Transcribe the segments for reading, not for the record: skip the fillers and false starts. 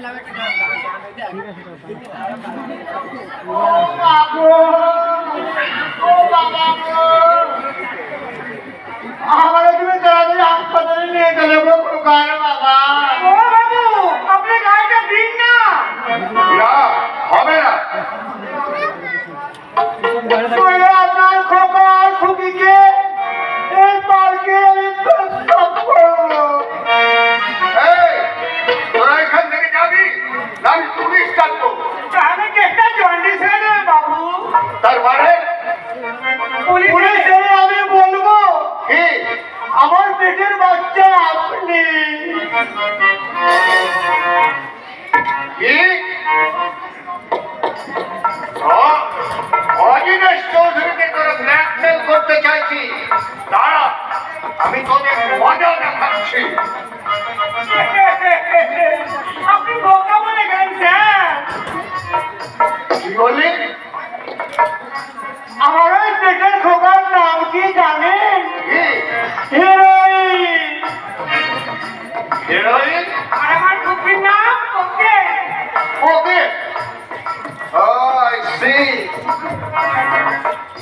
আমাকে তুমি তাড়াতাড়ি হাসপাতালে নিয়ে চলে বাবা। ও বাবু, আপনি গাড়িটা দিন না। হবে না, আপনার খোকা খুকিকে এই পার্কে আমি প্রস্তাব করবো। তোরা এখান থেকে যাবি, আমি পুলিশ ডাকবো। আমি চেষ্টা জন্ডিস হয়ে যাবে বাবু। তারপরে পুলিশ আমি বলবো কি আমার পেটের বাচ্চা আপনি। অজিনেশ চৌধুরীকে তোরা ব্ল্যাকমেল করতে চাইছি। দাঁড়া, আমি তোদের মজা দেখাচ্ছি। আপনি বোকা বলে গেছেন। কি বললি? আমার ওই পেটের খোকার নাম কি জানেন? হিরোইন। হিরোইন? আর আমার খুকির নাম ওকে। ওকে? I see.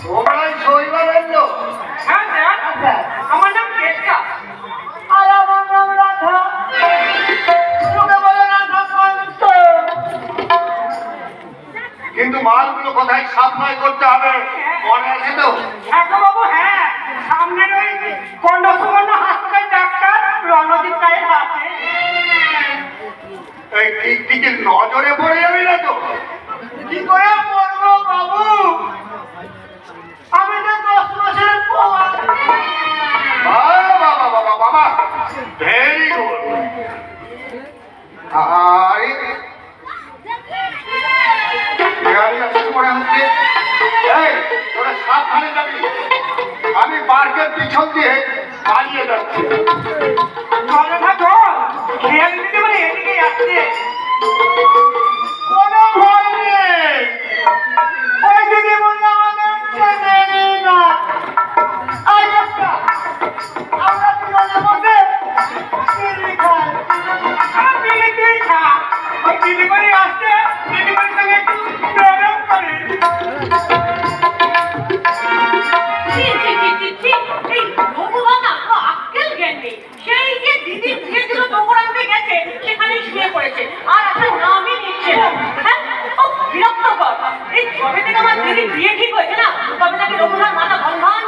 তোমরাই শৈবালের লোক? হ্যাঁ স্যার, আমার নাম কেশকা। আর আমার নাম রাধা। তোকে বলে রাধা পন্ত। কিন্তু মালগুলো কোথায় সাপ্লাই করতে হবে মনে আছে তো? হ্যাঁ বাবু, হ্যাঁ, সামনের ওই কন্ডসুবর্ণ হাসপাতাল ডাক্তার রণদীপ রায়ের হাতে। এই টিকটিকির নজরে পড়ে যাবে না তো? কি করে পড়বো বাবু, আমি তো 10 মাসের পর। বাবা বাবা বাবা, ভেরি গুড। তোরা সাবধানে যাবি, আমি পার্কের পিছন দিয়ে পালিয়ে যাচ্ছি। এদিকে যাচ্ছে, কোনো ভয় নেই। ওই দিদি বললে আমাদের চেনে না। আমরা দুজনে বসে বিড়ি খাই। বিড়ি তুই খা, ওই দিদি বাড়ি আসছে, দিদি বাড়ির সঙ্গে একটু প্রেম করি। সেই যে দিদি দিয়েছিল নোংর আনতে গেছে, সেখানে শুয়ে পড়েছে আর একটা নামই নিচ্ছে না। হ্যাঁ, ও বিরক্তকর। এই যবে থেকে আমার দিদি বিয়ে ঠিক হয়েছে না, তবে তাকে রঘুনাথ মাথা ঘন ঘন